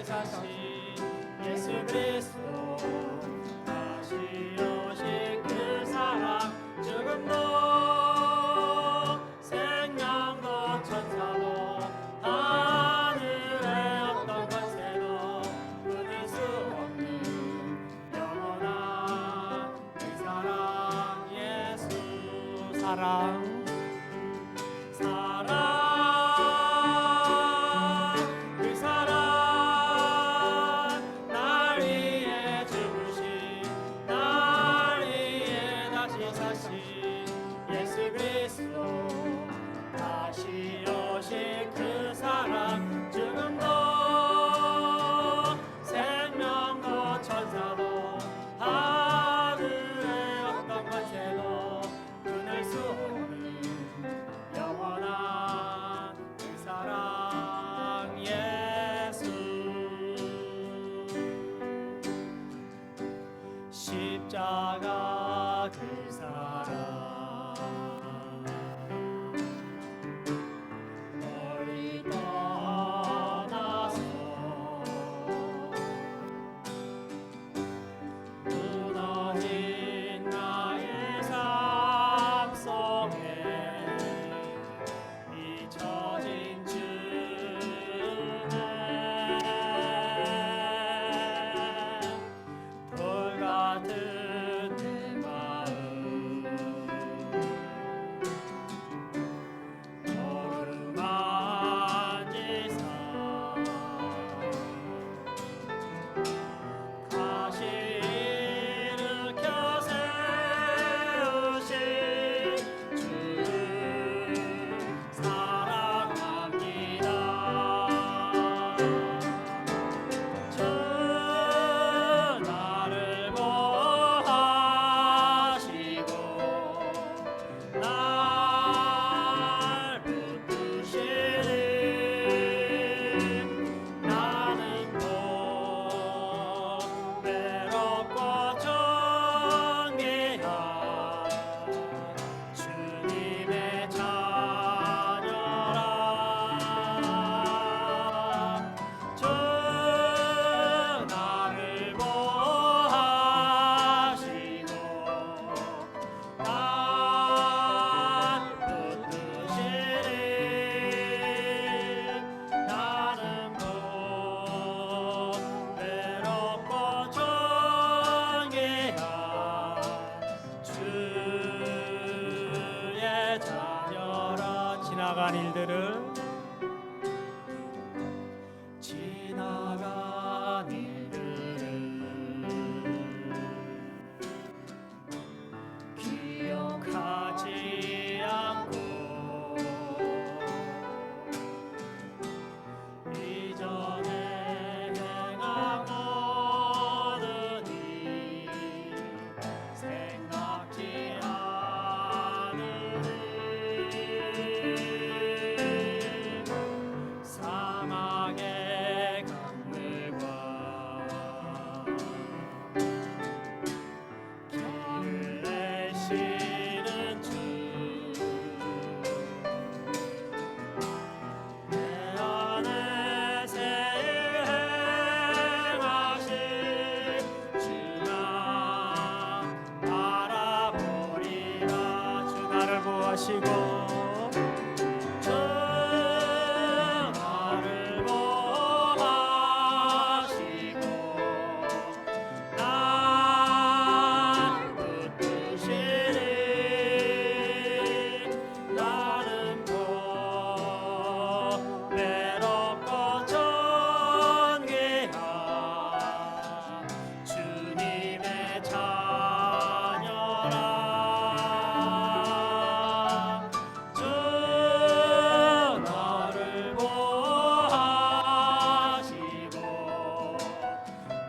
다시 사신 예수 그리스도 다시 오실 그 사랑 죽음도 생명도 천사도 하늘의 어떤 권세도 끊을 수 없는 영원한 그 사랑 예수 사랑 그 사랑 날 위해 죽으신 날 위해 다시 사신 예수 그리스도 다시 오실 그 사랑 죽음도 생명도 천사도 하늘의 어떤 권세도 끊을 수 없는 영원한 그 사랑 예수 십자가 그 사랑 멀리 떠나서 무너진 나의 삶 속에 잊혀진 주는 돌같은 내 마음 어루만지사 다시 일으켜 세우신 주 사랑합니다. 주 나를 보호하시고 날 붙드시니 나는 또 외롭고 존귀한 주님의 자녀라. 주 나를 보호하시고 날 붙드시니 나는 곧 외롭고 존귀한 주의 자녀라. 지나간 일들을 기억하지 않고 이전에 행한 모든 일 생각지 않으니 사막의 강물과 길을 내시는 주 내 안에 새 일 행하신 주나 바라보리라. 주 나를 보호하시고 주 나를 보호하시고 날 붙드시니 나는 곧 외롭고 존귀한 주님의 자녀라. 주 나를 보호하시고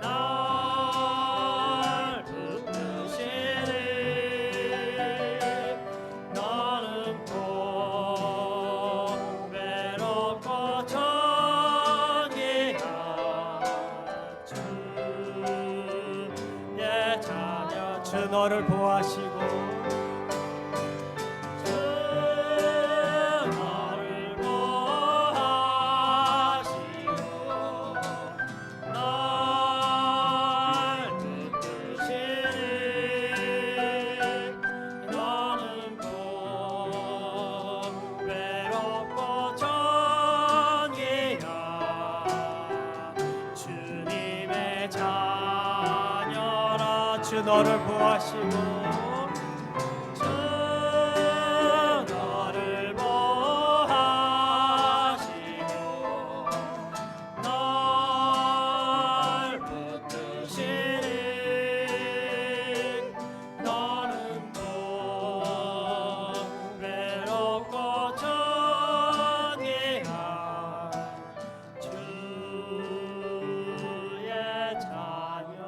날 붙드시니 나는 곧 외롭고 존귀한 주의 자녀. 주 너를 보호하시고 주 나를 보호하시고 자녀라 주 너를 보호하시고 주 너를 보호하시고 널 붙드시니 너는 또 외롭고 존귀한 주의 자녀라.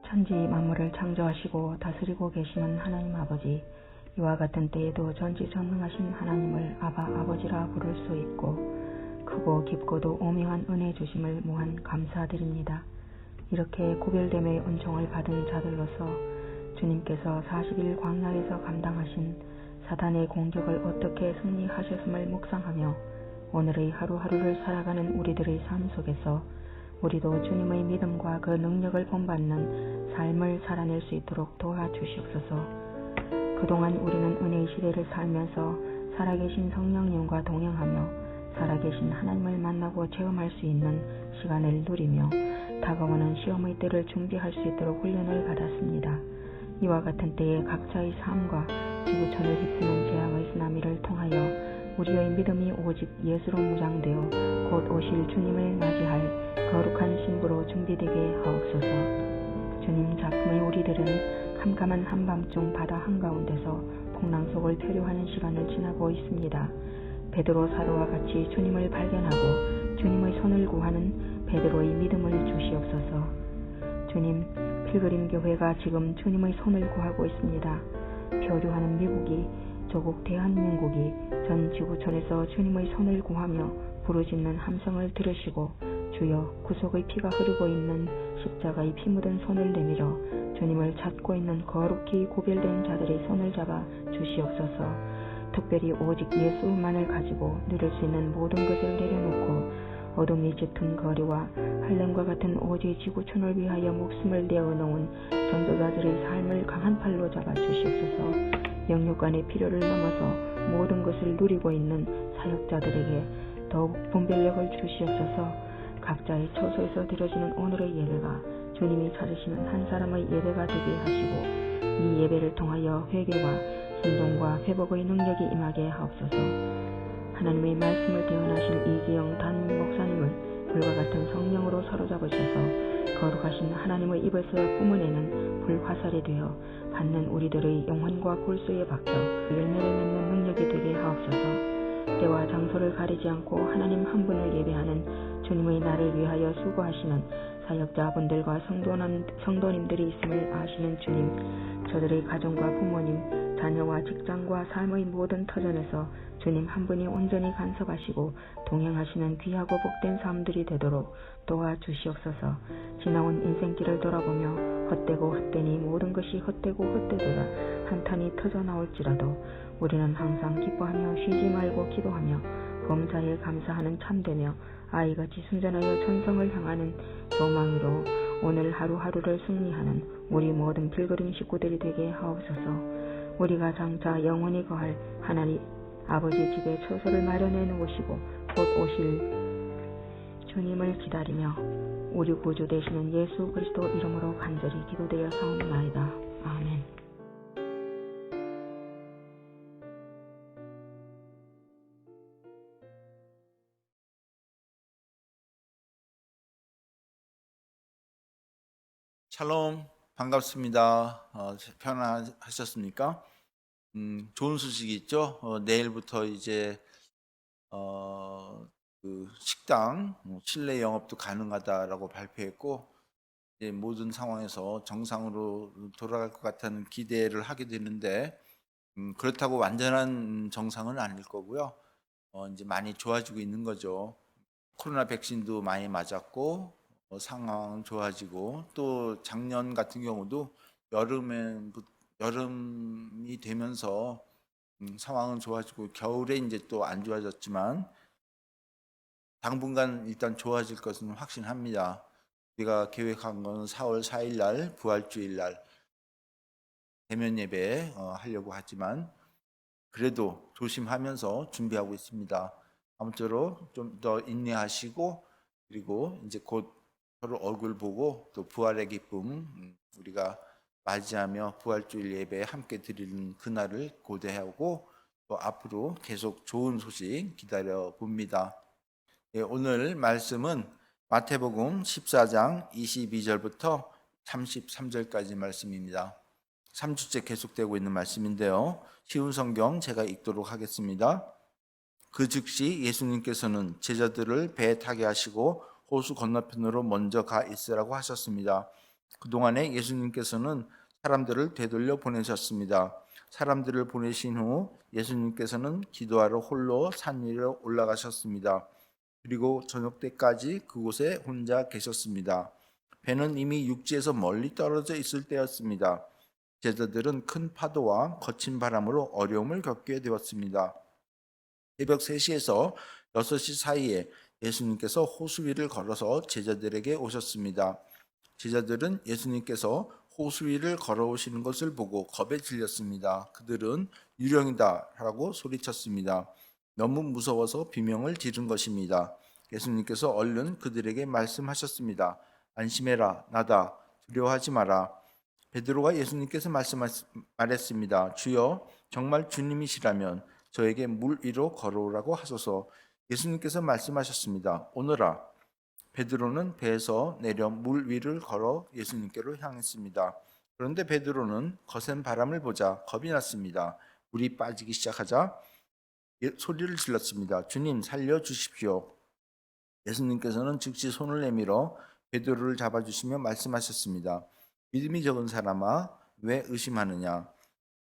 천지 만물을 창조하시고 다스리고 계시는 하나님 아버지, 이와 같은 때에도 전지전능하신 하나님을 아바 아버지라 부를 수 있고 크고 깊고도 오묘한 은혜 주심을 무한 감사드립니다. 이렇게 구별됨의 은총을 받은 자들로서 주님께서 40일 광야에서 감당하신 사단의 공격을 어떻게 승리하셨음을 묵상하며 오늘의 하루하루를 살아가는 우리들의 삶 속에서 우리도 주님의 믿음과 그 능력을 본받는 삶을 살아낼 수 있도록 도와주시옵소서. 그동안 우리는 은혜의 시대를 살면서 살아계신 성령님과 동행하며 살아계신 하나님을 만나고 체험할 수 있는 시간을 누리며 다가오는 시험의 때를 준비할 수 있도록 훈련을 받았습니다. 이와 같은 때에 각자의 삶과 지구촌을 휩쓰는 재앙의 쓰나미를 통하여 우리의 믿음이 오직 예수로 무장되어 곧 오실 주님을 맞이할 거룩한 신부로 준비되게 하옵소서. 주님, 작품의 우리들은 캄캄한 한밤중 바다 한가운데서 풍랑 속을 표류하는 시간을 지나고 있습니다. 베드로 사도와 같이 주님을 발견하고 주님의 손을 구하는 베드로의 믿음을 주시옵소서. 주님, 필그림 교회가 지금 주님의 손을 구하고 있습니다. 표류하는 미국이, 조국 대한민국이 전 지구촌에서 주님의 손을 구하며 부르짖는 함성을 들으시고 주여, 구속의 피가 흐르고 있는 십자가의 피 묻은 손을 내밀어 주님을 찾고 있는 거룩히 구별된 자들의 손을 잡아 주시옵소서. 특별히 오직 예수만을 가지고 누릴 수 있는 모든 것을 내려놓고 어둠이 짙은 거리와 할렘과 같은 오지 지구촌을 위하여 목숨을 내어놓은 전도자들의 삶을 강한 팔로 잡아 주시옵소서. 영육간의 필요를 넘어서 모든 것을 누리고 있는 사역자들에게 더욱 분별력을 주시옵소서. 각자의 처소에서 드려지는 오늘의 예배가 주님이 찾으시는 한 사람의 예배가 되게 하시고 이 예배를 통하여 회개와 순종과 회복의 능력이 임하게 하옵소서. 하나님의 말씀을 대언하신 이기영 담임 목사님을 불과 같은 성령으로 사로잡으셔서 거룩하신 하나님의 입에서 뿜어내는 불화살이 되어 받는 우리들의 영혼과 골수에 박혀 열매를 맺는 능력이 되게 하옵소서. 때와 장소를 가리지 않고 하나님 한 분을 예배하는 주님의 날을 위하여 수고하시는 사역자분들과 성도님들이 있음을 아시는 주님, 저들의 가정과 부모님, 자녀와 직장과 삶의 모든 터전에서 주님 한 분이 온전히 간섭하시고 동행하시는 귀하고 복된 삶들이 되도록 도와주시옵소서. 지나온 인생길을 돌아보며 헛되고 헛되니 모든 것이 헛되고 헛되도다 한탄이 터져 나올지라도 우리는 항상 기뻐하며 쉬지 말고 기도하며 범사에 감사하는 참되며 아이같이 순전하여 천성을 향하는 소망으로 오늘 하루하루를 승리하는 우리 모든 필그림 식구들이 되게 하옵소서. 우리가 장차 영원히 거할 하나님 아버지 집에 처소를 마련해 놓으시고 곧 오실 주님을 기다리며 우리 구주 되시는 예수 그리스도 이름으로 간절히 기도드려 사옵나이다. 아멘. 샬롬, 반갑습니다. 편안하셨습니까? 좋은 소식이 있죠. 내일부터 이제 그 식당 실내 영업도 가능하다라고 발표했고 이제 모든 상황에서 정상으로 돌아갈 것 같다는 기대를 하게 되는데 그렇다고 완전한 정상은 아닐 거고요. 이제 많이 좋아지고 있는 거죠. 코로나 백신도 많이 맞았고 상황은 좋아지고 또 작년 같은 경우도 여름이 되면서 상황은 좋아지고 겨울에 이제 또 안 좋아졌지만 당분간 일단 좋아질 것은 확신합니다. 우리가 계획한 건 4월 4일 날 부활주일 날 대면 예배 하려고 하지만 그래도 조심하면서 준비하고 있습니다. 아무쪼록 좀 더 인내하시고 그리고 이제 곧 서로 얼굴 보고 또 부활의 기쁨 우리가 맞이하며 부활주일 예배 함께 드리는 그날을 고대하고 또 앞으로 계속 좋은 소식 기다려 봅니다. 예, 오늘 말씀은 마태복음 14장 22절부터 33절까지 말씀입니다. 3주째 계속되고 있는 말씀인데요. 쉬운 성경 제가 읽도록 하겠습니다. 그 즉시 예수님께서는 제자들을 배에 타게 하시고 호수 건너편으로 먼저 가 있으라고 하셨습니다. 그동안에 예수님께서는 사람들을 되돌려 보내셨습니다. 사람들을 보내신 후 예수님께서는 기도하러 홀로 산 위로 올라가셨습니다. 그리고 저녁 때까지 그곳에 혼자 계셨습니다. 배는 이미 육지에서 멀리 떨어져 있을 때였습니다. 제자들은 큰 파도와 거친 바람으로 어려움을 겪게 되었습니다. 새벽 3시에서 6시 사이에 예수님께서 호수 위를 걸어서 제자들에게 오셨습니다. 제자들은 예수님께서 호수 위를 걸어오시는 것을 보고 겁에 질렸습니다. 그들은 유령이다 라고 소리쳤습니다. 너무 무서워서 비명을 지른 것입니다. 예수님께서 얼른 그들에게 말씀하셨습니다. 안심해라, 나다, 두려워하지 마라. 베드로가 예수님께서 말했습니다. 주여, 정말 주님이시라면 저에게 물 위로 걸어오라고 하소서. 예수님께서 말씀하셨습니다. 오너라. 베드로는 배에서 내려 물 위를 걸어 예수님께로 향했습니다. 그런데 베드로는 거센 바람을 보자 겁이 났습니다. 물이 빠지기 시작하자 소리를 질렀습니다. 주님, 살려주십시오. 예수님께서는 즉시 손을 내밀어 베드로를 잡아주시며 말씀하셨습니다. 믿음이 적은 사람아, 왜 의심하느냐?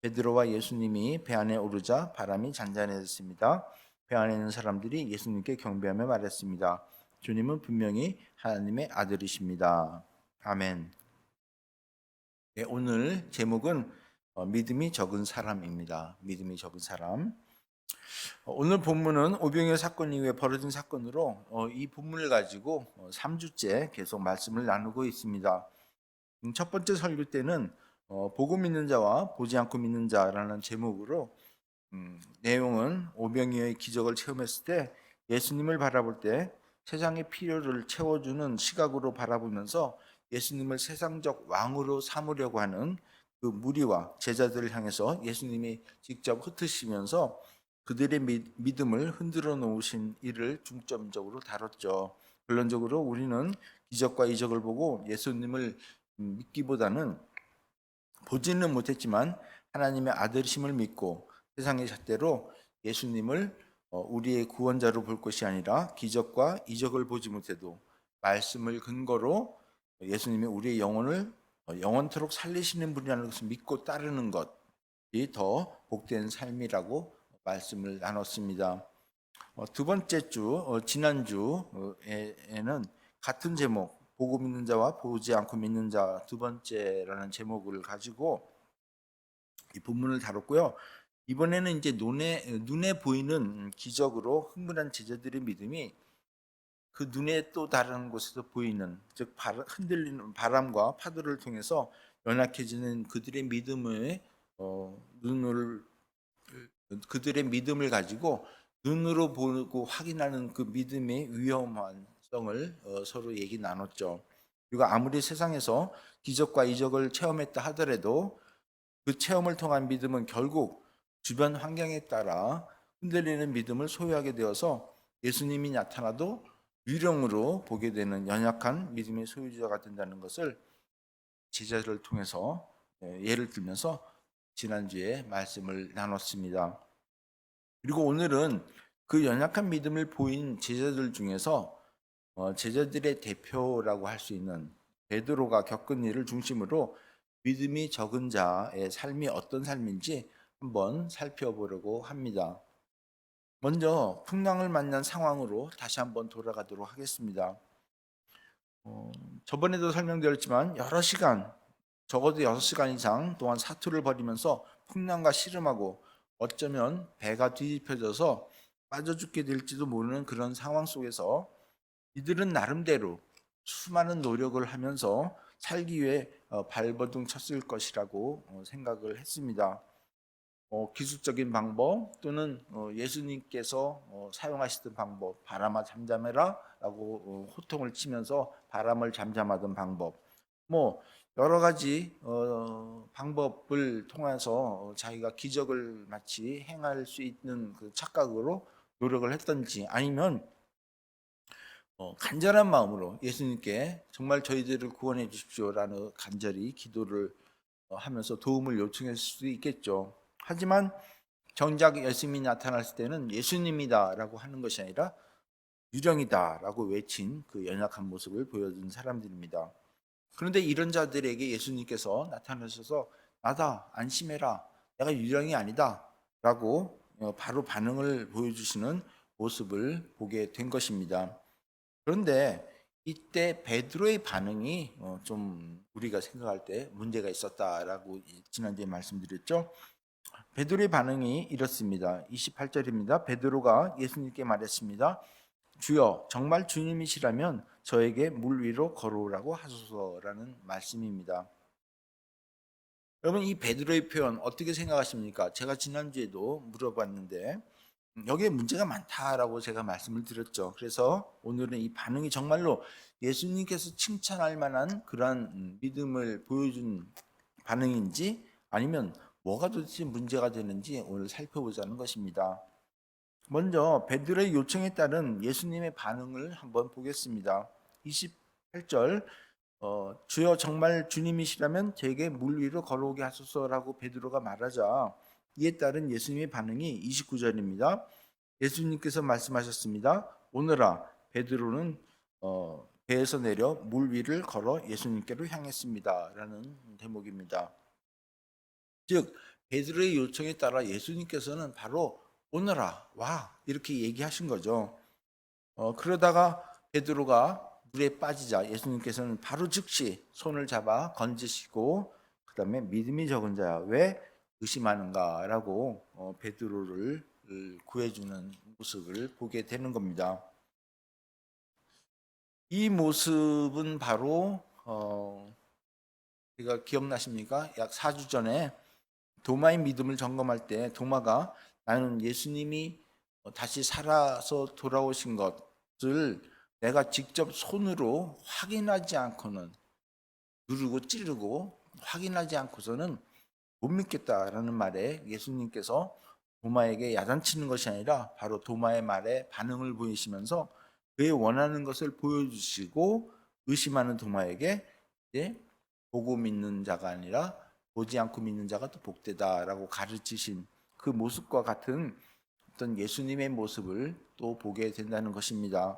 베드로와 예수님이 배 안에 오르자 바람이 잔잔해졌습니다. 배 안에 있는 사람들이 예수님께 경배하며 말했습니다. 주님은 분명히 하나님의 아들이십니다. 아멘. 네, 오늘 제목은 믿음이 적은 사람입니다. 믿음이 적은 사람. 오늘 본문은 오병이어 사건 이후에 벌어진 사건으로 이 본문을 가지고 3주째 계속 말씀을 나누고 있습니다. 첫 번째 설교 때는 보고 믿는 자와 보지 않고 믿는 자라는 제목으로 내용은 오병이어의 기적을 체험했을 때 예수님을 바라볼 때 세상의 필요를 채워주는 시각으로 바라보면서 예수님을 세상적 왕으로 삼으려고 하는 그 무리와 제자들을 향해서 예수님이 직접 흩으시면서 그들의 믿음을 흔들어 놓으신 일을 중점적으로 다뤘죠. 결론적으로 우리는 기적과 이적을 보고 예수님을 믿기보다는 보지는 못했지만 하나님의 아들심을 믿고 세상의 잣대로 예수님을 우리의 구원자로 볼 것이 아니라 기적과 이적을 보지 못해도 말씀을 근거로 예수님이 우리의 영혼을 영원토록 살리시는 분이라는 것을 믿고 따르는 것이 더 복된 삶이라고 말씀을 나눴습니다. 두 번째 주, 지난주에는 같은 제목, 보고 믿는 자와 보지 않고 믿는 자 두 번째라는 제목을 가지고 이 본문을 다뤘고요. 이번에는 이제 눈에 보이는 기적으로 흥분한 제자들의 믿음이 그 눈에 또 다른 곳에서 보이는, 즉 흔들리는 바람과 파도를 통해서 연약해지는 그들의 믿음을 가지고 눈으로 보고 확인하는 그 믿음의 위험성을 서로 얘기 나눴죠. 그리고 아무리 세상에서 기적과 이적을 체험했다 하더라도 그 체험을 통한 믿음은 결국 주변 환경에 따라 흔들리는 믿음을 소유하게 되어서 예수님이 나타나도 유령으로 보게 되는 연약한 믿음의 소유자가 된다는 것을 제자들을 통해서 예를 들면서 지난주에 말씀을 나눴습니다. 그리고 오늘은 그 연약한 믿음을 보인 제자들 중에서 제자들의 대표라고 할 수 있는 베드로가 겪은 일을 중심으로 믿음이 적은 자의 삶이 어떤 삶인지 한번 살펴보려고 합니다. 먼저 풍랑을 만난 상황으로 다시 한번 돌아가도록 하겠습니다. 저번에도 설명드렸지만 여러 시간, 적어도 6시간 이상 동안 사투를 벌이면서 풍랑과 씨름하고 어쩌면 배가 뒤집혀져서 빠져 죽게 될지도 모르는 그런 상황 속에서 이들은 나름대로 수많은 노력을 하면서 살기 위해 발버둥 쳤을 것이라고 생각을 했습니다. 기술적인 방법 또는 예수님께서 사용하시던 방법, 바람아 잠잠해라 라고 호통을 치면서 바람을 잠잠하던 방법, 뭐 여러 가지 방법을 통해서 자기가 기적을 마치 행할 수 있는 그 착각으로 노력을 했던지, 아니면 간절한 마음으로 예수님께 정말 저희들을 구원해 주십시오라는 간절히 기도를 하면서 도움을 요청했을 수도 있겠죠. 하지만 정작 예수님이 나타났을 때는 예수님이다라고 하는 것이 아니라 유령이다라고 외친 그 연약한 모습을 보여준 사람들입니다. 그런데 이런 자들에게 예수님께서 나타나셔서 나다, 안심해라, 내가 유령이 아니다 라고 바로 반응을 보여주시는 모습을 보게 된 것입니다. 그런데 이때 베드로의 반응이 좀 우리가 생각할 때 문제가 있었다라고 지난주에 말씀드렸죠. 베드로의 반응이 이렇습니다. 28절입니다. 베드로가 예수님께 말했습니다. 주여, 정말 주님이시라면 저에게 물 위로 걸어오라고 하소서라는 말씀입니다. 여러분, 이 베드로의 표현 어떻게 생각하십니까? 제가 지난주에도 물어봤는데 여기에 문제가 많다라고 제가 말씀을 드렸죠. 그래서 오늘은 이 반응이 정말로 예수님께서 칭찬할 만한 그러한 믿음을 보여준 반응인지, 아니면 뭐가 도대체 문제가 되는지 오늘 살펴보자는 것입니다. 먼저 베드로의 요청에 따른 예수님의 반응을 한번 보겠습니다. 28절, 주여 정말 주님이시라면 제게 물 위로 걸어오게 하소서라고 베드로가 말하자 이에 따른 예수님의 반응이 29절입니다. 예수님께서 말씀하셨습니다. 오너라, 베드로는 배에서 내려 물 위를 걸어 예수님께로 향했습니다 라는 대목입니다. 즉 베드로의 요청에 따라 예수님께서는 바로 오너라, 와, 이렇게 얘기하신 거죠. 그러다가 베드로가 물에 빠지자 예수님께서는 바로 즉시 손을 잡아 건지시고 그 다음에 믿음이 적은 자야 왜 의심하는가 라고 베드로를 구해주는 모습을 보게 되는 겁니다. 이 모습은 바로 제가 기억나십니까? 약 4주 전에 도마의 믿음을 점검할 때 도마가 나는 예수님이 다시 살아서 돌아오신 것을 내가 직접 손으로 확인하지 않고는, 누르고 찌르고 확인하지 않고서는 못 믿겠다라는 말에 예수님께서 도마에게 야단치는 것이 아니라 바로 도마의 말에 반응을 보이시면서 그의 원하는 것을 보여주시고 의심하는 도마에게 이제 보고 믿는 자가 아니라 보지 않고 믿는 자가 더 복되다라고 가르치신 그 모습과 같은 어떤 예수님의 모습을 또 보게 된다는 것입니다.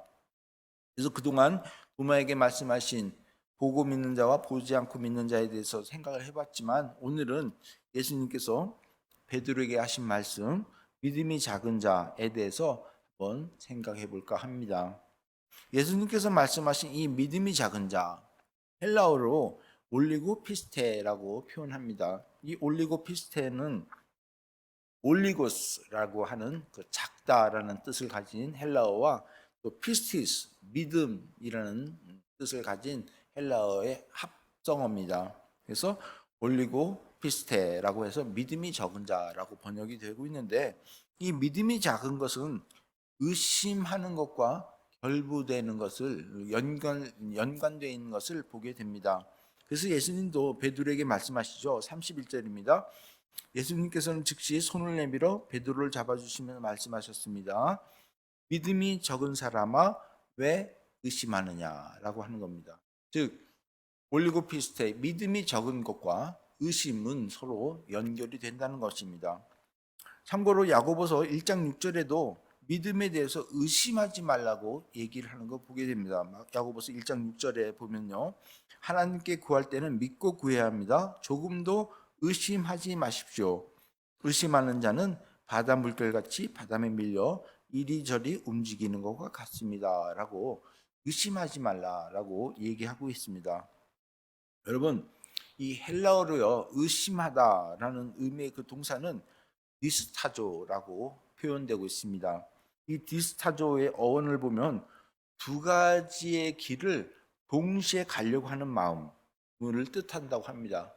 그래서 그동안 도마에게 말씀하신 보고 믿는 자와 보지 않고 믿는 자에 대해서 생각을 해봤지만 오늘은 예수님께서 베드로에게 하신 말씀 믿음이 작은 자에 대해서 한번 생각해 볼까 합니다. 예수님께서 말씀하신 이 믿음이 작은 자, 헬라어로 올리고피스테라고 표현합니다. 이 올리고피스테는 올리고스라고 하는 그 작다라는 뜻을 가진 헬라어와 또 피스티스, 믿음이라는 뜻을 가진 헬라어의 합성어입니다. 그래서 올리고피스테라고 해서 믿음이 적은 자라고 번역이 되고 있는데, 이 믿음이 작은 것은 의심하는 것과 결부되는 것을 연관되어 있는 것을 보게 됩니다. 그래서 예수님도 베드로에게 말씀하시죠. 31절입니다. 예수님께서는 즉시 손을 내밀어 베드로를 잡아주시면서 말씀하셨습니다. 믿음이 적은 사람아 왜 의심하느냐라고 하는 겁니다. 즉 올리고피스테, 믿음이 적은 것과 의심은 서로 연결이 된다는 것입니다. 참고로 야고보서 1장 6절에도 믿음에 대해서 의심하지 말라고 얘기를 하는 거 보게 됩니다. 야고보서 1장 6절에 보면요, 하나님께 구할 때는 믿고 구해야 합니다. 조금도 의심하지 마십시오. 의심하는 자는 바다 물결같이 바람에 밀려 이리저리 움직이는 것과 같습니다 라고 의심하지 말라라고 얘기하고 있습니다. 여러분, 이 헬라어로요, 의심하다라는 의미의 그 동사는 니스타조라고 표현되고 있습니다. 이 디스타조의 어원을 보면 두 가지의 길을 동시에 가려고 하는 마음을 뜻한다고 합니다.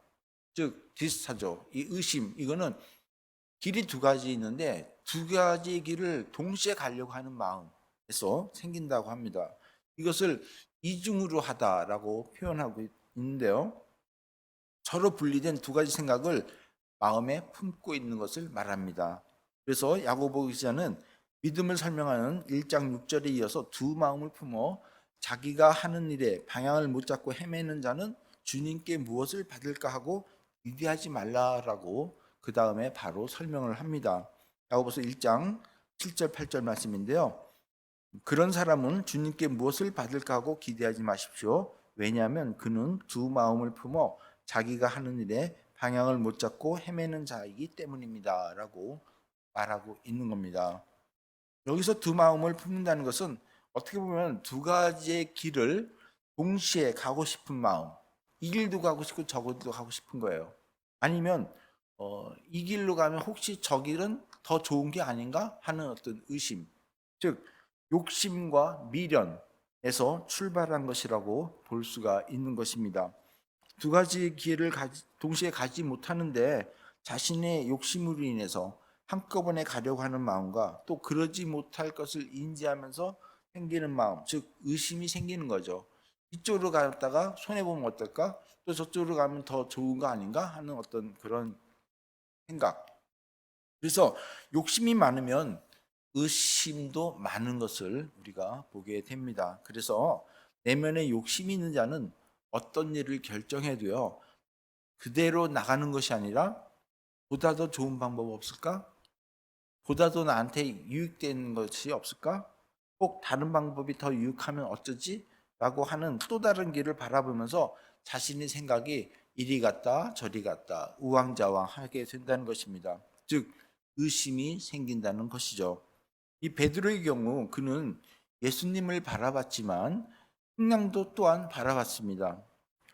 즉 디스타조, 이 의심, 이거는 길이 두 가지 있는데 두 가지의 길을 동시에 가려고 하는 마음에서 생긴다고 합니다. 이것을 이중으로 하다라고 표현하고 있는데요. 서로 분리된 두 가지 생각을 마음에 품고 있는 것을 말합니다. 그래서 야고보 기자는 믿음을 설명하는 1장 6절에 이어서 두 마음을 품어 자기가 하는 일에 방향을 못 잡고 헤매는 자는 주님께 무엇을 받을까 하고 기대하지 말라라고 그 다음에 바로 설명을 합니다. 야고보서 1장 7절 8절 말씀인데요. 그런 사람은 주님께 무엇을 받을까 하고 기대하지 마십시오. 왜냐하면 그는 두 마음을 품어 자기가 하는 일에 방향을 못 잡고 헤매는 자이기 때문입니다. 라고 말하고 있는 겁니다. 여기서 두 마음을 품는다는 것은 어떻게 보면 두 가지의 길을 동시에 가고 싶은 마음, 이 길도 가고 싶고 저 길도 가고 싶은 거예요. 아니면 이 길로 가면 혹시 저 길은 더 좋은 게 아닌가 하는 어떤 의심, 즉 욕심과 미련에서 출발한 것이라고 볼 수가 있는 것입니다. 두 가지 기회를 동시에 가지 못하는데 자신의 욕심으로 인해서 한꺼번에 가려고 하는 마음과 또 그러지 못할 것을 인지하면서 생기는 마음, 즉 의심이 생기는 거죠. 이쪽으로 갔다가 손해보면 어떨까? 또 저쪽으로 가면 더 좋은 거 아닌가? 하는 어떤 그런 생각. 그래서 욕심이 많으면 의심도 많은 것을 우리가 보게 됩니다. 그래서 내면에 욕심이 있는 자는 어떤 일을 결정해도요, 그대로 나가는 것이 아니라 보다 더 좋은 방법 없을까? 보다 더 나한테 유익되는 것이 없을까? 꼭 다른 방법이 더 유익하면 어쩌지? 라고 하는 또 다른 길을 바라보면서 자신의 생각이 이리 갔다 저리 갔다 우왕좌왕하게 된다는 것입니다. 즉 의심이 생긴다는 것이죠. 이 베드로의 경우 그는 예수님을 바라봤지만 흥량도 또한 바라봤습니다.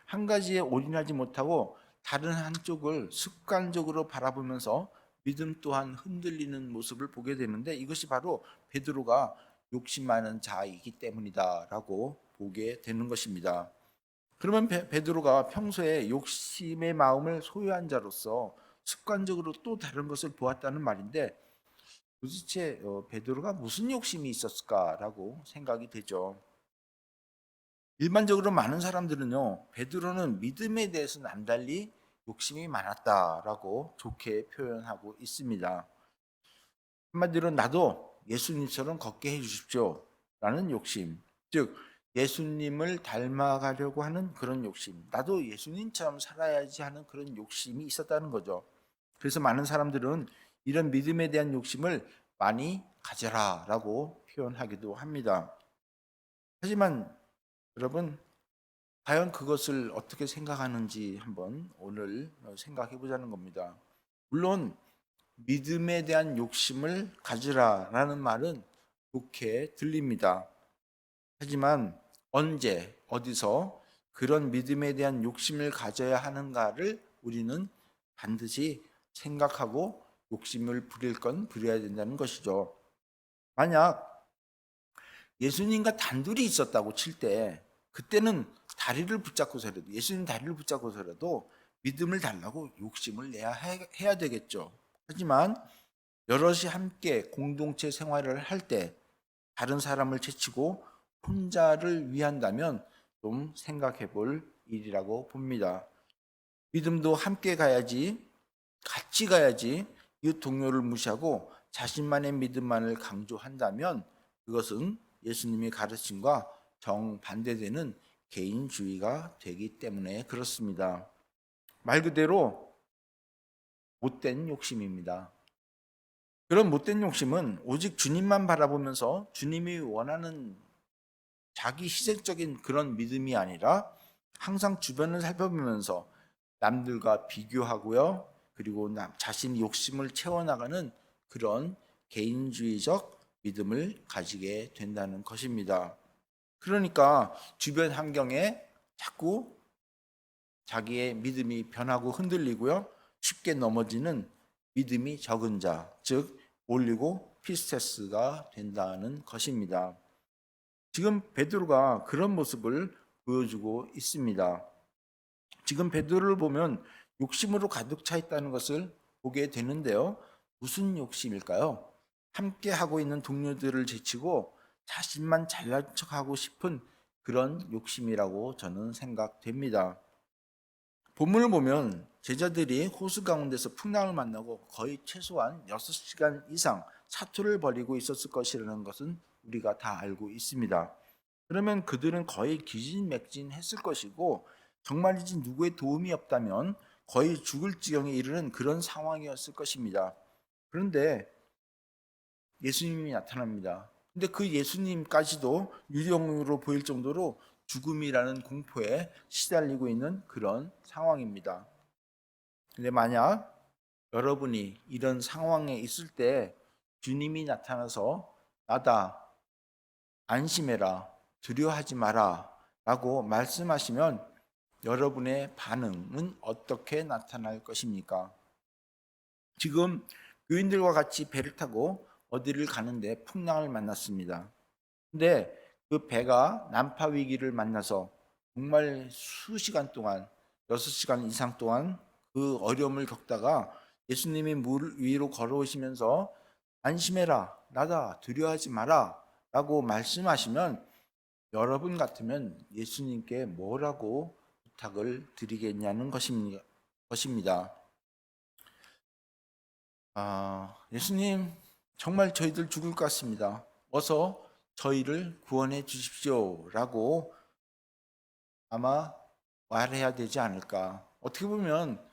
한 가지에 올인하지 못하고 다른 한쪽을 습관적으로 바라보면서 믿음 또한 흔들리는 모습을 보게 되는데 이것이 바로 베드로가 욕심 많은 자이기 때문이다라고 보게 되는 것입니다. 그러면 베드로가 평소에 욕심의 마음을 소유한 자로서 습관적으로 또 다른 것을 보았다는 말인데 도대체 베드로가 무슨 욕심이 있었을까라고 생각이 되죠. 일반적으로 많은 사람들은요, 베드로는 믿음에 대해서 남달리 욕심이 많았다라고 좋게 표현하고 있습니다. 한마디로 나도 예수님처럼 걷게 해주십시오 라는 욕심, 즉 예수님을 닮아가려고 하는 그런 욕심, 나도 예수님처럼 살아야지 하는 그런 욕심이 있었다는 거죠. 그래서 많은 사람들은 이런 믿음에 대한 욕심을 많이 가져라 라고 표현하기도 합니다. 하지만 여러분, 과연 그것을 어떻게 생각하는지 한번 오늘 생각해 보자는 겁니다. 물론 믿음에 대한 욕심을 가지라라는 말은 좋게 들립니다. 하지만 언제 어디서 그런 믿음에 대한 욕심을 가져야 하는가를 우리는 반드시 생각하고 욕심을 부릴 건 부려야 된다는 것이죠. 만약 예수님과 단둘이 있었다고 칠 때 그때는 다리를 붙잡고서라도 예수님 다리를 붙잡고서라도 믿음을 달라고 욕심을 내야 해야 되겠죠. 하지만 여럿이 함께 공동체 생활을 할 때 다른 사람을 제치고 혼자를 위한다면 좀 생각해 볼 일이라고 봅니다. 믿음도 함께 가야지, 같이 가야지 이 동료를 무시하고 자신만의 믿음만을 강조한다면 그것은 예수님의 가르침과 정반대되는 개인주의가 되기 때문에 그렇습니다. 말 그대로 못된 욕심입니다. 그런 못된 욕심은 오직 주님만 바라보면서 주님이 원하는 자기 희생적인 그런 믿음이 아니라 항상 주변을 살펴보면서 남들과 비교하고요. 그리고 자신의 욕심을 채워나가는 그런 개인주의적 믿음을 가지게 된다는 것입니다. 그러니까 주변 환경에 자꾸 자기의 믿음이 변하고 흔들리고요. 쉽게 넘어지는 믿음이 적은 자, 즉 올리고 피스테스가 된다는 것입니다. 지금 베드로가 그런 모습을 보여주고 있습니다. 지금 베드로를 보면 욕심으로 가득 차 있다는 것을 보게 되는데요. 무슨 욕심일까요? 함께 하고 있는 동료들을 제치고 자신만 잘난 척하고 싶은 그런 욕심이라고 저는 생각됩니다. 본문을 보면 제자들이 호수 가운데서 풍랑을 만나고 거의 최소한 6시간 이상 사투를 벌이고 있었을 것이라는 것은 우리가 다 알고 있습니다. 그러면 그들은 거의 기진맥진했을 것이고 정말이지 누구의 도움이 없다면 거의 죽을 지경에 이르는 그런 상황이었을 것입니다. 그런데 예수님이 나타납니다. 근데 그 예수님까지도 유령으로 보일 정도로 죽음이라는 공포에 시달리고 있는 그런 상황입니다. 근데 만약 여러분이 이런 상황에 있을 때 주님이 나타나서 나다, 안심해라, 두려워하지 마라 라고 말씀하시면 여러분의 반응은 어떻게 나타날 것입니까? 지금 교인들과 같이 배를 타고 어디를 가는데 풍랑을 만났습니다. 근데 그 배가 난파 위기를 만나서 정말 수시간 동안 6시간 이상 동안 그 어려움을 겪다가 예수님이 물 위로 걸어오시면서 안심해라, 나다, 두려워하지 마라 라고 말씀하시면 여러분 같으면 예수님께 뭐라고 부탁을 드리겠냐는 것입니다. 예수님, 정말 저희들 죽을 것 같습니다. 어서 저희를 구원해 주십시오 라고 아마 말해야 되지 않을까. 어떻게 보면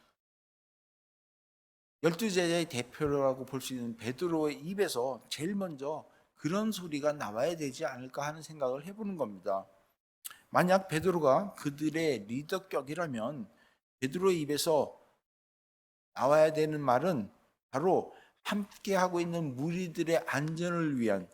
12제자의 대표라고 볼 수 있는 베드로의 입에서 제일 먼저 그런 소리가 나와야 되지 않을까 하는 생각을 해보는 겁니다. 만약 베드로가 그들의 리더격이라면 베드로의 입에서 나와야 되는 말은 바로 함께하고 있는 무리들의 안전을 위한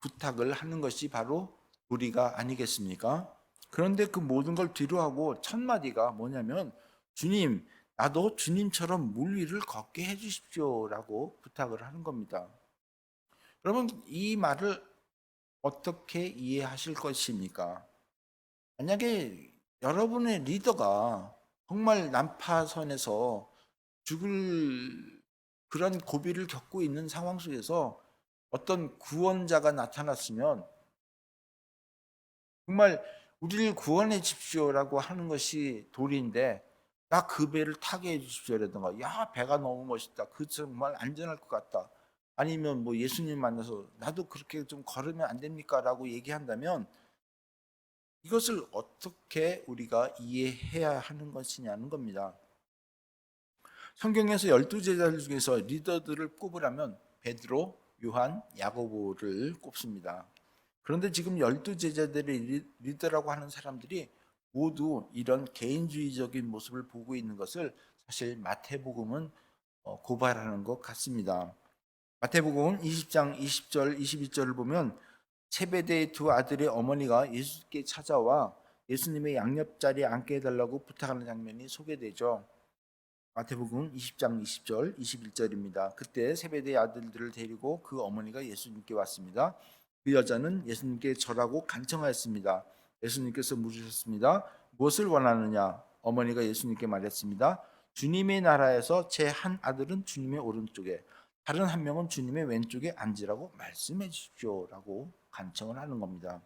부탁을 하는 것이 바로 도리가 아니겠습니까? 그런데 그 모든 걸 뒤로하고 첫 마디가 뭐냐면 주님, 나도 주님처럼 물 위를 걷게 해주십시오 라고 부탁을 하는 겁니다. 여러분, 이 말을 어떻게 이해하실 것입니까? 만약에 여러분의 리더가 정말 난파선에서 죽을 그런 고비를 겪고 있는 상황 속에서 어떤 구원자가 나타났으면 정말 우리를 구원해 주십시오라고 하는 것이 도리인데 나 그 배를 타게 해 주십시오라든가 야 배가 너무 멋있다 그 정말 안전할 것 같다 아니면 뭐 예수님 만나서 나도 그렇게 좀 걸으면 안 됩니까? 라고 얘기한다면 이것을 어떻게 우리가 이해해야 하는 것이냐는 겁니다. 성경에서 12제자들 중에서 리더들을 꼽으라면 베드로, 요한, 야고보를 꼽습니다. 그런데 지금 12제자들의 리더라고 하는 사람들이 모두 이런 개인주의적인 모습을 보고 있는 것을 사실 마태복음은 고발하는 것 같습니다. 마태복음 20장 20절 21절을 보면 세베대의 두 아들의 어머니가 예수께 찾아와 예수님의 양옆자리에 앉게 해달라고 부탁하는 장면이 소개되죠. 마태복음 20장 20절 21절입니다. 그때 세베대의 아들들을 데리고 그 어머니가 예수님께 왔습니다. 그 여자는 예수님께 절하고 간청하였습니다. 예수님께서 물으셨습니다. 무엇을 원하느냐? 어머니가 예수님께 말했습니다. 주님의 나라에서 제 한 아들은 주님의 오른쪽에 다른 한 명은 주님의 왼쪽에 앉으라고 말씀해 주십시오 라고 간청을 하는 겁니다.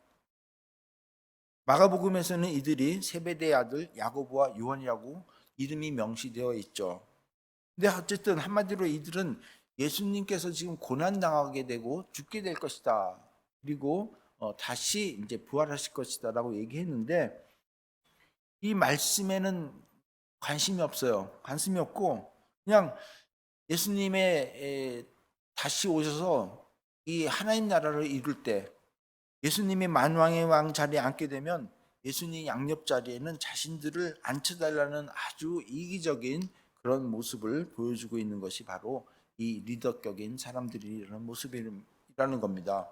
마가복음에서는 이들이 세베대의 아들 야고보와 요한이라고 이름이 명시되어 있죠. 근데 어쨌든 한마디로 이들은 예수님께서 지금 고난당하게 되고 죽게 될 것이다. 그리고 다시 이제 부활하실 것이다 라고 얘기했는데 이 말씀에는 관심이 없어요. 관심이 없고 그냥 예수님의 다시 오셔서 이 하나님 나라를 이룰 때 예수님이 만왕의 왕 자리에 앉게 되면 예수님 양옆 자리에는 자신들을 앉혀달라는 아주 이기적인 그런 모습을 보여주고 있는 것이 바로 이 리더격인 사람들이라는 모습이라는 겁니다.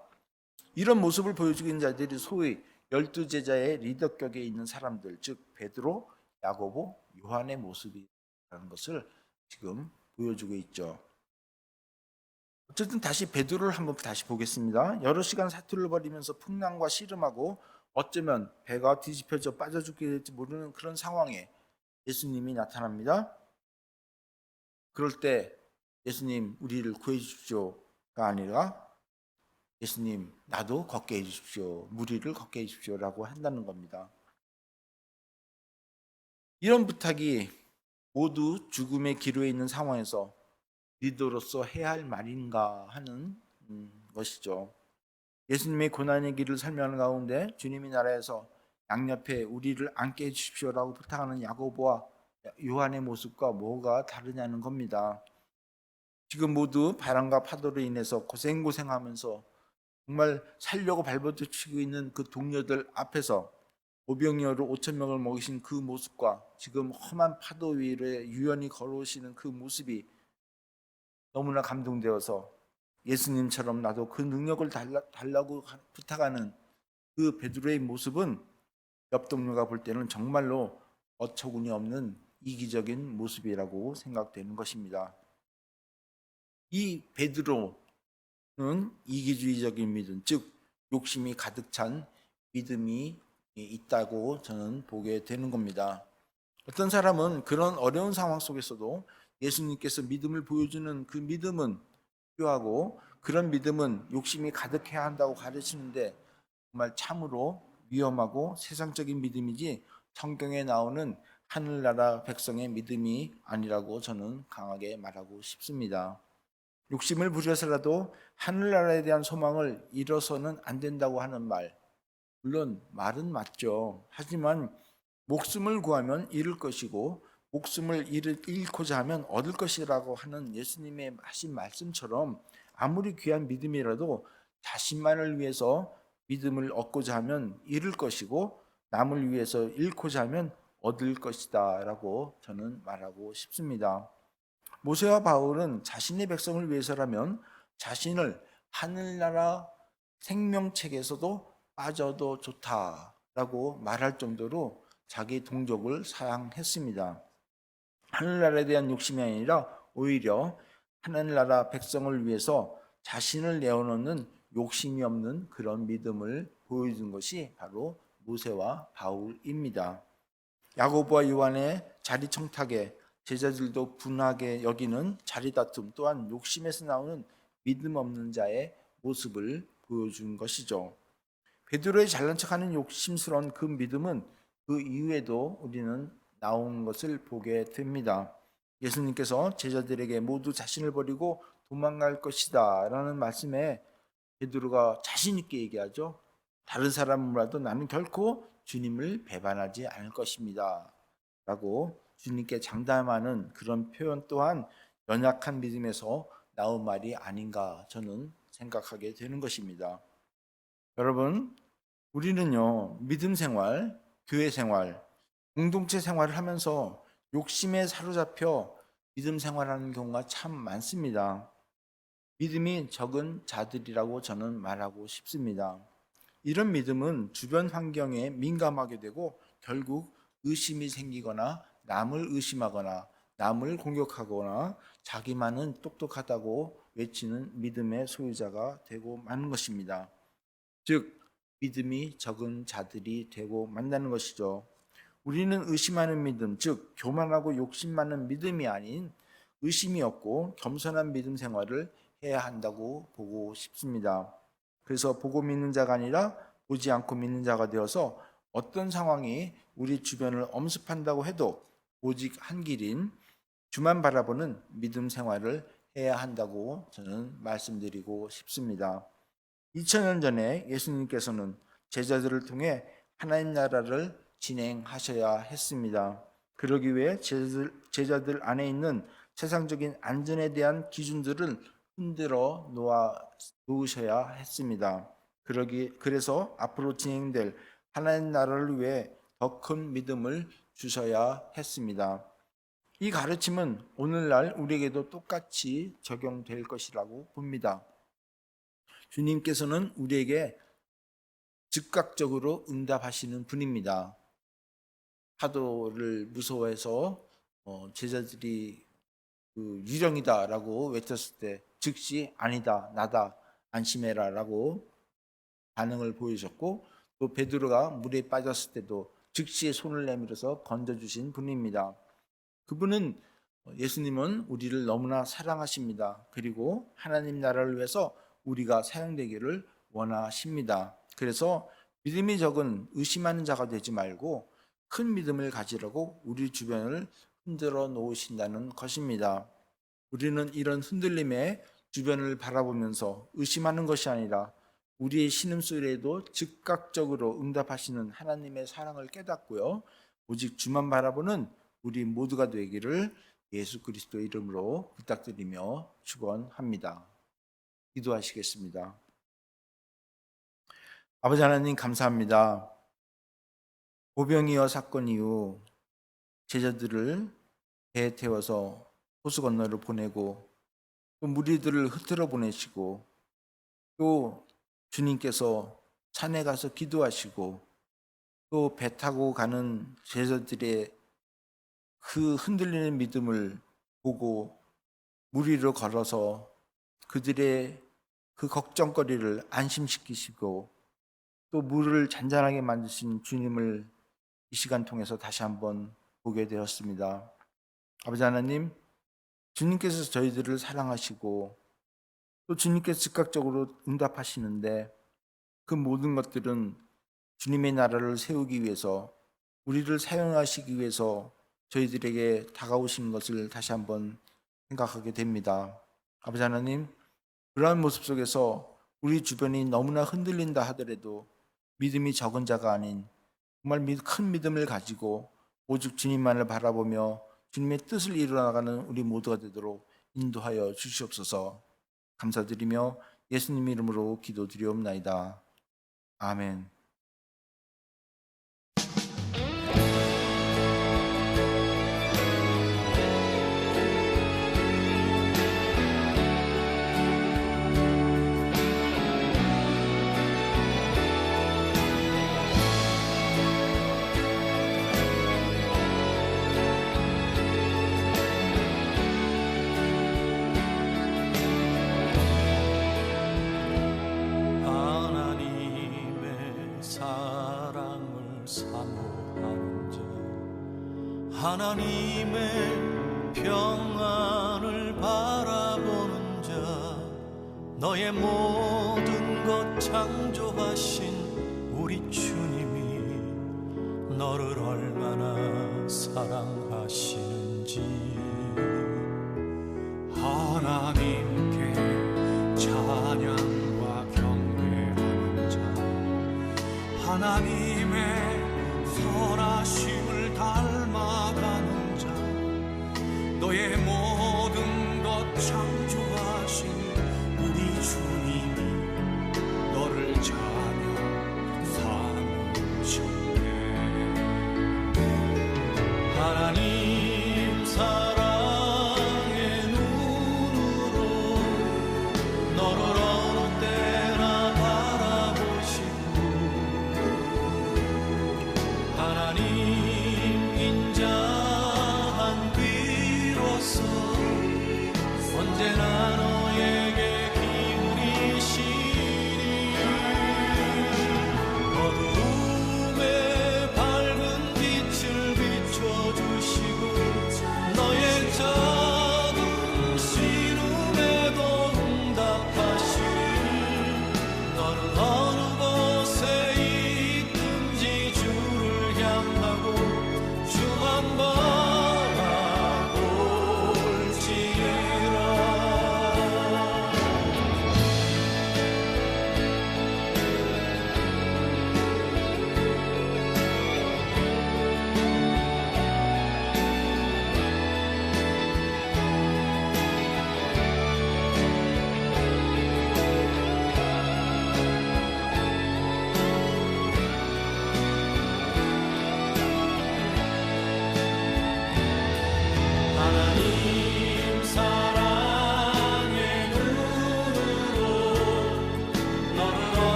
이런 모습을 보여주고 있는 자들이 소위 12제자의 리더격에 있는 사람들, 즉 베드로, 야고보, 요한의 모습이라는 것을 지금 보여주고 있죠. 어쨌든 다시 베드로를 한번 다시 보겠습니다. 여러 시간 사투를 벌이면서 풍랑과 씨름하고 어쩌면 배가 뒤집혀져 빠져 죽게 될지 모르는 그런 상황에 예수님이 나타납니다. 그럴 때 예수님 우리를 구해 주십시오가 아니라 예수님 나도 걷게 해 주십시오. 무리를 걷게 해 주십시오라고 한다는 겁니다. 이런 부탁이 모두 죽음의 기로에 있는 상황에서 리더로서 해야 할 말인가 하는 것이죠. 예수님의 고난의 길을 설명하는 가운데 주님이 나라에서 양옆에 우리를 앉게 해 주십시오라고 부탁하는 야고보와 요한의 모습과 뭐가 다르냐는 겁니다. 지금 모두 바람과 파도로 인해서 고생하면서 정말 살려고 발버둥치고 있는 그 동료들 앞에서 오병이어로 5천 명을 먹이신 그 모습과 지금 험한 파도 위를 유연히 걸어오시는 그 모습이 너무나 감동되어서 예수님처럼 나도 그 능력을 달라고 부탁하는 그 베드로의 모습은 옆 동료가 볼 때는 정말로 어처구니 없는 이기적인 모습이라고 생각되는 것입니다. 이 베드로는 이기주의적인 믿음, 즉 욕심이 가득 찬 믿음이 있다고 저는 보게 되는 겁니다. 어떤 사람은 그런 어려운 상황 속에서도 예수님께서 믿음을 보여주는 그 믿음은 필요하고 그런 믿음은 욕심이 가득해야 한다고 가르치는데 정말 참으로 위험하고 세상적인 믿음이지 성경에 나오는 하늘나라 백성의 믿음이 아니라고 저는 강하게 말하고 싶습니다. 욕심을 부려서라도 하늘나라에 대한 소망을 잃어서는 안 된다고 하는 말, 물론 말은 맞죠. 하지만 목숨을 구하면 잃을 것이고 목숨을 잃고자 하면 얻을 것이라고 하는 예수님의 하신 말씀처럼 아무리 귀한 믿음이라도 자신만을 위해서 믿음을 얻고자 하면 잃을 것이고 남을 위해서 잃고자 하면 얻을 것이다 라고 저는 말하고 싶습니다. 모세와 바울은 자신의 백성을 위해서라면 자신을 하늘나라 생명책에서도 빠져도 좋다라고 말할 정도로 자기 동족을 사랑했습니다. 하늘나라에 대한 욕심이 아니라 오히려 하늘나라 백성을 위해서 자신을 내어놓는 욕심이 없는 그런 믿음을 보여준 것이 바로 모세와 바울입니다. 야고보와 요한의 자리 청탁에 제자들도 분하게 여기는 자리 다툼 또한 욕심에서 나오는 믿음 없는 자의 모습을 보여준 것이죠. 베드로의 잘난 척하는 욕심스러운 그 믿음은 그 이후에도 우리는 나온 것을 보게 됩니다. 예수님께서 제자들에게 모두 자신을 버리고 도망갈 것이다 라는 말씀에 베드로가 자신 있게 얘기하죠. 다른 사람은 몰라도 나는 결코 주님을 배반하지 않을 것입니다 라고 주님께 장담하는 그런 표현 또한 연약한 믿음에서 나온 말이 아닌가 저는 생각하게 되는 것입니다. 여러분, 우리는요, 믿음 생활, 교회 생활, 공동체 생활을 하면서 욕심에 사로잡혀 믿음 생활하는 경우가 참 많습니다. 믿음이 적은 자들이라고 저는 말하고 싶습니다. 이런 믿음은 주변 환경에 민감하게 되고 결국 의심이 생기거나 남을 의심하거나 남을 공격하거나 자기만은 똑똑하다고 외치는 믿음의 소유자가 되고 마는 것입니다. 즉 믿음이 적은 자들이 되고 만나는 것이죠. 우리는 의심하는 믿음, 즉 교만하고 욕심 많은 믿음이 아닌 의심이 없고 겸손한 믿음 생활을 해야 한다고 보고 싶습니다. 그래서 보고 믿는 자가 아니라 보지 않고 믿는 자가 되어서 어떤 상황이 우리 주변을 엄습한다고 해도 오직 한 길인 주만 바라보는 믿음 생활을 해야 한다고 저는 말씀드리고 싶습니다. 2000년 전에 예수님께서는 제자들을 통해 하나님 나라를 진행하셔야 했습니다. 그러기 위해 제자들 안에 있는 세상적인 안전에 대한 기준들을 흔들어 놓으셔야 했습니다. 그래서 앞으로 진행될 하나님 나라를 위해 더 큰 믿음을 주셔야 했습니다. 이 가르침은 오늘날 우리에게도 똑같이 적용될 것이라고 봅니다. 주님께서는 우리에게 즉각적으로 응답하시는 분입니다. 파도를 무서워해서 제자들이 유령이다라고 외쳤을 때 즉시 아니다, 나다, 안심해라라고 반응을 보이셨고, 또 베드로가 물에 빠졌을 때도 즉시 손을 내밀어서 건져주신 분입니다. 그분은 예수님은 우리를 너무나 사랑하십니다. 그리고 하나님 나라를 위해서 우리가 사용되기를 원하십니다. 그래서 믿음이 적은 의심하는 자가 되지 말고 큰 믿음을 가지라고 우리 주변을 흔들어 놓으신다는 것입니다. 우리는 이런 흔들림에 주변을 바라보면서 의심하는 것이 아니라 우리의 신음소리에도 즉각적으로 응답하시는 하나님의 사랑을 깨닫고요, 오직 주만 바라보는 우리 모두가 되기를 예수 그리스도 이름으로 부탁드리며 축원합니다. 기도하시겠습니다. 아버지 하나님, 감사합니다. 보병이어 사건 이후 제자들을 배에 태워서 호수 건너를 보내고 또 무리들을 흩어져 보내시고 또 주님께서 산에 가서 기도하시고 또 배 타고 가는 제자들의 그 흔들리는 믿음을 보고 무리로 걸어서 그들의 그 걱정거리를 안심시키시고 또 물을 잔잔하게 만드신 주님을 이 시간 통해서 다시 한번 보게 되었습니다. 아버지 하나님, 주님께서 저희들을 사랑하시고 또 주님께서 즉각적으로 응답하시는데 그 모든 것들은 주님의 나라를 세우기 위해서, 우리를 사용하시기 위해서 저희들에게 다가오신 것을 다시 한번 생각하게 됩니다. 아버지 하나님, 그러한 모습 속에서 우리 주변이 너무나 흔들린다 하더라도 믿음이 적은 자가 아닌 정말 큰 믿음을 가지고 오직 주님만을 바라보며 주님의 뜻을 이루어나가는 우리 모두가 되도록 인도하여 주시옵소서. 감사드리며 예수님 이름으로 기도드리옵나이다. 아멘. 하나님의 평안을 바라보는 자, 너의 모든 것 창조하신 우리 주님이 너를 얼마나 사랑하시는지. 하나님께 찬양과 경배하는 자, 하나님의 선하심을 닮아가는 자, 너의 모든 것 창조하신